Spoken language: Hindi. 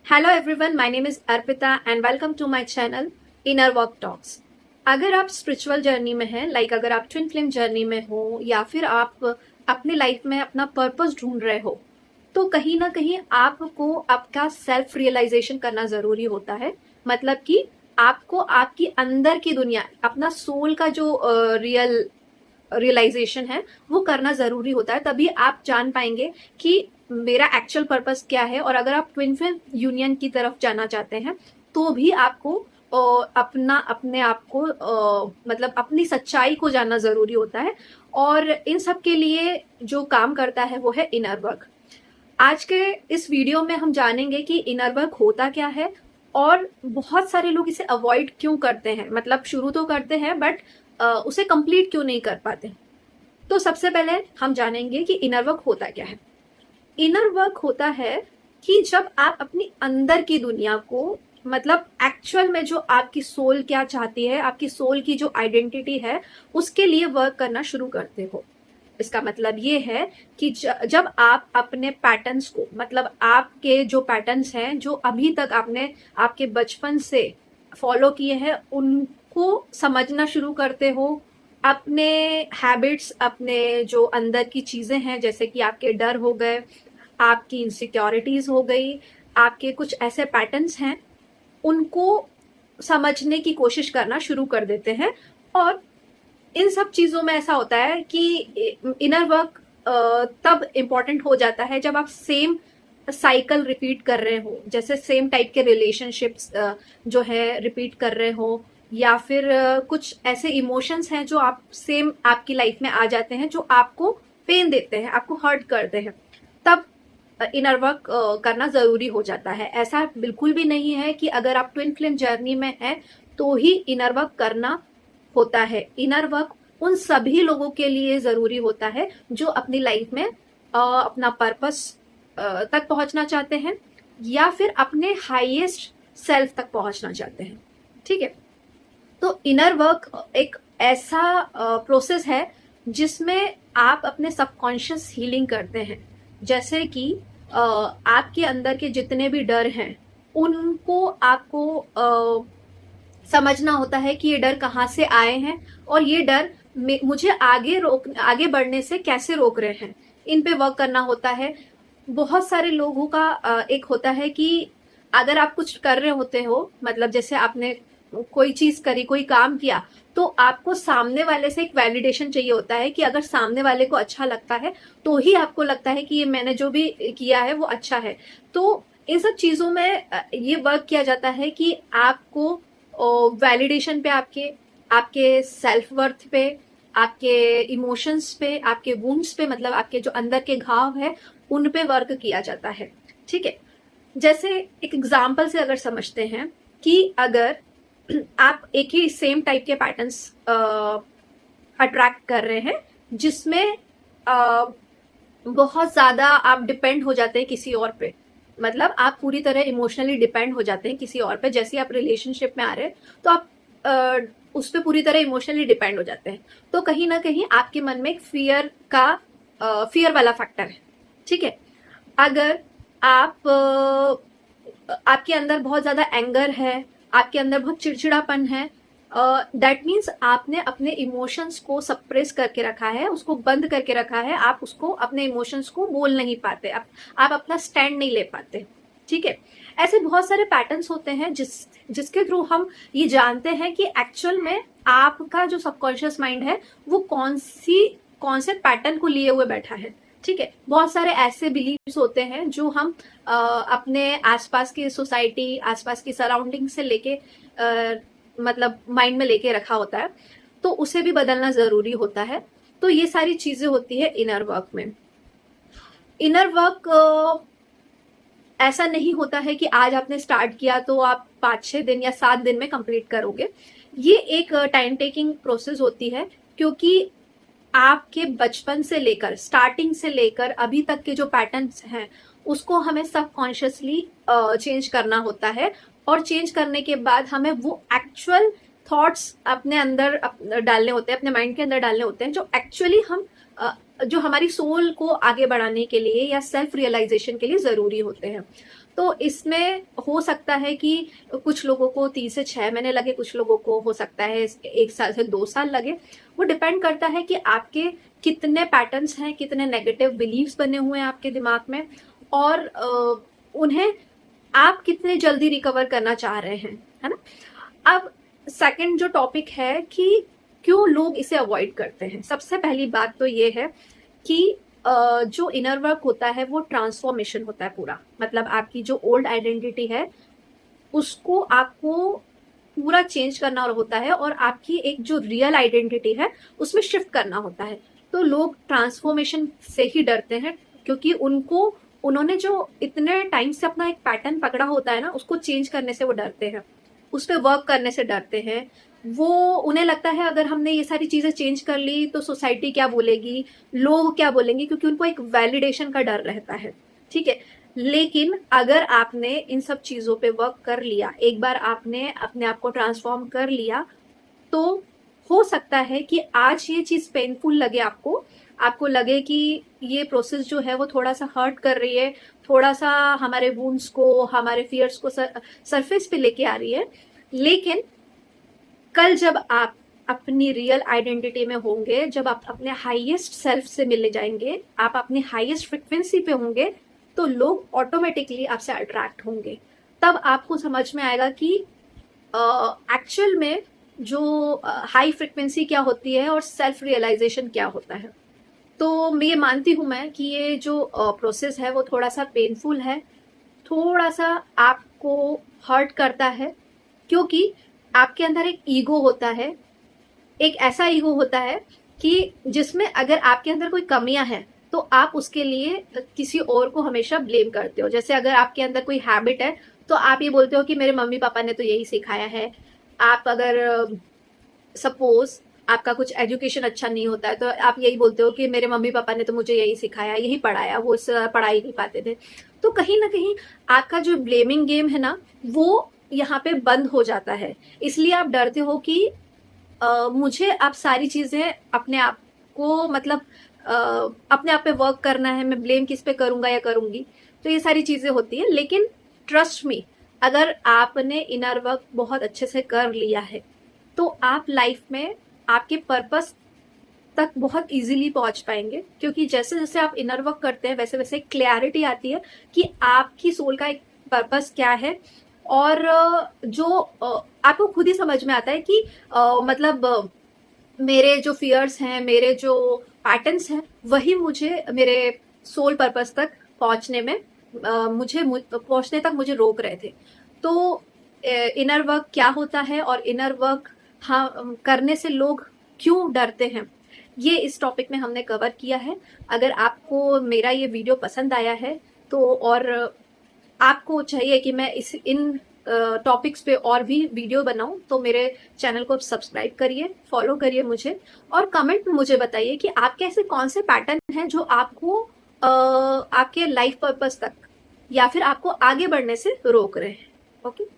Hello everyone, my name is Arpita and welcome to my channel inner work talks. अगर आप स्पिरिचुअल जर्नी में हैं, अगर आप ट्विन फ्लेम जर्नी में हो या फिर आप अपने लाइफ में अपना पर्पस ढूंढ रहे हो, तो कहीं ना कहीं आपको आपका सेल्फ रियलाइजेशन करना जरूरी होता है। मतलब कि आपको आपकी अंदर की दुनिया, अपना सोल का जो रियलाइजेशन है वो करना जरूरी होता है। तभी आप जान पाएंगे कि मेरा एक्चुअल पर्पस क्या है। और अगर आप ट्विन फ्लेम यूनियन की तरफ जाना चाहते हैं तो भी आपको अपने आप को मतलब अपनी सच्चाई को जानना जरूरी होता है। और इन सब के लिए जो काम करता है वो है इनर वर्क। आज के इस वीडियो में हम जानेंगे कि इनर वर्क होता क्या है और बहुत सारे लोग इसे अवॉइड क्यों करते हैं। मतलब शुरू तो करते हैं बट उसे कंप्लीट क्यों नहीं कर पाते। तो सबसे पहले हम जानेंगे कि इनर वर्क होता क्या है। इनर वर्क होता है कि जब आप अपनी अंदर की दुनिया को, मतलब एक्चुअल में जो आपकी सोल क्या चाहती है, आपकी सोल की जो आइडेंटिटी है, उसके लिए वर्क करना शुरू करते हो। इसका मतलब ये है कि जब आप अपने पैटर्न्स को, मतलब आपके जो पैटर्न्स हैं जो अभी तक आपने आपके बचपन से फॉलो किए हैं, उनको समझना शुरू करते हो। अपने हैबिट्स, अपने जो अंदर की चीजें हैं, जैसे कि आपके डर हो गए, आपकी इनसिक्योरिटीज हो गई, आपके कुछ ऐसे पैटर्न्स हैं, उनको समझने की कोशिश करना शुरू कर देते हैं। और इन सब चीजों में ऐसा होता है कि इनर वर्क तब इम्पोर्टेंट हो जाता है जब आप सेम साइकिल रिपीट कर रहे हो, जैसे सेम टाइप के रिलेशनशिप्स जो है रिपीट कर रहे हो, या फिर कुछ ऐसे इमोशंस हैं जो आप सेम आपकी लाइफ में आ जाते हैं, जो आपको पेन देते हैं, आपको हर्ट करते हैं। तब इनर वर्क करना जरूरी हो जाता है। ऐसा बिल्कुल भी नहीं है कि अगर आप ट्विन फ्लेम जर्नी में हैं तो ही इनर वर्क करना होता है। इनर वर्क उन सभी लोगों के लिए जरूरी होता है जो अपनी लाइफ में अपना पर्पस तक पहुंचना चाहते हैं या फिर अपने हाईएस्ट सेल्फ तक पहुंचना चाहते हैं। ठीक है, तो इनर वर्क एक ऐसा प्रोसेस है जिसमें आप अपने सबकॉन्शियस हीलिंग करते हैं। जैसे कि आपके अंदर के जितने भी डर हैं उनको आपको समझना होता है कि ये डर कहाँ से आए हैं और ये डर मुझे आगे बढ़ने से कैसे रोक रहे हैं। इन पे वर्क करना होता है। बहुत सारे लोगों का एक होता है कि अगर आप कुछ कर रहे होते हो, मतलब जैसे आपने कोई चीज करी, कोई काम किया, तो आपको सामने वाले से एक वैलिडेशन चाहिए होता है कि अगर सामने वाले को अच्छा लगता है तो ही आपको लगता है कि ये मैंने जो भी किया है वो अच्छा है। तो इन सब चीजों में ये वर्क किया जाता है कि आपको वैलिडेशन पे, आपके आपके सेल्फ वर्थ पे, आपके इमोशंस पे, आपके वुंड्स पे, मतलब आपके जो अंदर के घाव है उन पे वर्क किया जाता है। ठीक है, जैसे एक एग्जाम्पल से अगर समझते हैं कि अगर आप एक ही सेम टाइप के पैटर्न्स अट्रैक्ट कर रहे हैं जिसमें बहुत ज्यादा आप डिपेंड हो जाते हैं किसी और पे, मतलब आप पूरी तरह इमोशनली डिपेंड हो जाते हैं किसी और पे। जैसे आप रिलेशनशिप में आ रहे हैं तो आप उस पर पूरी तरह इमोशनली डिपेंड हो जाते हैं, तो कहीं ना कहीं आपके मन में एक फियर वाला फैक्टर है। ठीक है, अगर आप आपके अंदर बहुत ज्यादा एंगर है, आपके अंदर बहुत चिड़चिड़ापन है, दैट मीन्स आपने अपने इमोशंस को सप्रेस करके रखा है, उसको बंद करके रखा है। आप उसको, अपने इमोशंस को बोल नहीं पाते, आप अपना स्टैंड नहीं ले पाते। ठीक है, ऐसे बहुत सारे पैटर्न्स होते हैं जिसके थ्रू हम ये जानते हैं कि एक्चुअल में आपका जो सबकॉन्शियस माइंड है वो कौन से पैटर्न को लिए हुए बैठा है। ठीक है, बहुत सारे ऐसे बिलीव्स होते हैं जो हम अपने आसपास की सोसाइटी, आसपास की सराउंडिंग से लेके मतलब माइंड में लेके रखा होता है, तो उसे भी बदलना जरूरी होता है। तो ये सारी चीजें होती है इनर वर्क में। इनर वर्क ऐसा नहीं होता है कि आज आपने स्टार्ट किया तो आप 5-6 दिन या 7 दिन में कंप्लीट करोगे। ये एक टाइम टेकिंग प्रोसेस होती है, क्योंकि आपके बचपन से लेकर, स्टार्टिंग से लेकर अभी तक के जो पैटर्न्स हैं उसको हमें सबकॉन्शियसली चेंज करना होता है। और चेंज करने के बाद हमें वो एक्चुअल थॉट्स अपने अंदर डालने होते हैं, अपने माइंड के अंदर डालने होते हैं, जो एक्चुअली हम जो हमारी सोल को आगे बढ़ाने के लिए या सेल्फ रियलाइजेशन के लिए जरूरी होते हैं। तो इसमें हो सकता है कि कुछ लोगों को 3 से 6 महीने लगे, कुछ लोगों को हो सकता है 1 साल से 2 साल लगे। वो डिपेंड करता है कि आपके कितने पैटर्न्स हैं, कितने नेगेटिव बिलीव्स बने हुए हैं आपके दिमाग में, और उन्हें आप कितने जल्दी रिकवर करना चाह रहे हैं, है ना। अब सेकंड जो टॉपिक है कि क्यों लोग इसे अवॉइड करते हैं। सबसे पहली बात तो ये है कि जो इनर वर्क होता है वो ट्रांसफॉर्मेशन होता है पूरा, मतलब आपकी जो ओल्ड आइडेंटिटी है उसको आपको पूरा चेंज करना होता है और आपकी एक जो रियल आइडेंटिटी है उसमें शिफ्ट करना होता है। तो लोग ट्रांसफॉर्मेशन से ही डरते हैं, क्योंकि उन्होंने जो इतने टाइम से अपना एक पैटर्न पकड़ा होता है ना, उसको चेंज करने से वो डरते हैं, उस पर वर्क करने से डरते हैं। उन्हें लगता है अगर हमने ये सारी चीजें चेंज कर ली तो सोसाइटी क्या बोलेगी, लोग क्या बोलेंगे, क्योंकि उनको एक वैलिडेशन का डर रहता है, ठीक है। लेकिन अगर आपने इन सब चीजों पे वर्क कर लिया, एक बार आपने अपने आप को ट्रांसफॉर्म कर लिया, तो हो सकता है कि आज ये चीज पेनफुल लगे आपको लगे कि ये प्रोसेस जो है वो थोड़ा सा हर्ट कर रही है, थोड़ा सा हमारे वुंड्स को, हमारे फियर्स को सरफेस पे लेके आ रही है। लेकिन कल जब आप अपनी रियल आइडेंटिटी में होंगे, जब आप अपने हाईएस्ट सेल्फ से मिलने जाएंगे, आप अपनी हाईएस्ट फ्रिक्वेंसी पे होंगे, तो लोग ऑटोमेटिकली आपसे अट्रैक्ट होंगे। तब आपको समझ में आएगा कि एक्चुअल में जो हाई फ्रिक्वेंसी क्या होती है और सेल्फ रियलाइजेशन क्या होता है। तो मैं ये मानती हूँ मैं कि ये जो प्रोसेस है वो थोड़ा सा पेनफुल है, थोड़ा सा आपको हर्ट करता है, क्योंकि आपके अंदर एक ईगो होता है, एक ऐसा ईगो होता है कि जिसमें अगर आपके अंदर कोई कमियां हैं तो आप उसके लिए किसी और को हमेशा ब्लेम करते हो। जैसे अगर आपके अंदर कोई हैबिट है तो आप ये बोलते हो कि मेरे मम्मी पापा ने तो यही सिखाया है। आप अगर सपोज आपका कुछ एजुकेशन अच्छा नहीं होता है तो आप यही बोलते हो कि मेरे मम्मी पापा ने तो मुझे यही सिखाया, यही पढ़ाया, वो इससे पढ़ा ही नहीं पाते थे। तो कहीं ना कहीं आपका जो ब्लेमिंग गेम है ना, वो यहाँ पे बंद हो जाता है। इसलिए आप डरते हो कि मुझे अब सारी चीजें अपने आप को, मतलब अपने आप पे वर्क करना है, मैं ब्लेम किस पे करूंगा या करूंगी। तो ये सारी चीजें होती है। लेकिन ट्रस्ट मी, अगर आपने इनर वर्क बहुत अच्छे से कर लिया है तो आप लाइफ में आपके पर्पस तक बहुत इजीली पहुंच पाएंगे, क्योंकि जैसे जैसे आप इनर वर्क करते हैं वैसे वैसे क्लैरिटी आती है कि आपकी सोल का एक पर्पस क्या है। और जो आपको खुद ही समझ में आता है कि मतलब मेरे जो फियर्स हैं, मेरे जो पैटर्न्स हैं, वही मुझे मेरे सोल पर्पस तक पहुंचने में पहुंचने तक मुझे रोक रहे थे। तो इनर वर्क क्या होता है और इनर वर्क करने से लोग क्यों डरते हैं, ये इस टॉपिक में हमने कवर किया है। अगर आपको मेरा ये वीडियो पसंद आया है तो, और आपको चाहिए कि मैं इन टॉपिक्स पे और भी वीडियो बनाऊं, तो मेरे चैनल को सब्सक्राइब करिए, फॉलो करिए मुझे, और कमेंट में मुझे बताइए कि आपके ऐसे कौन से पैटर्न हैं जो आपको आपके लाइफ पर्पस तक या फिर आपको आगे बढ़ने से रोक रहे हैं। ओके।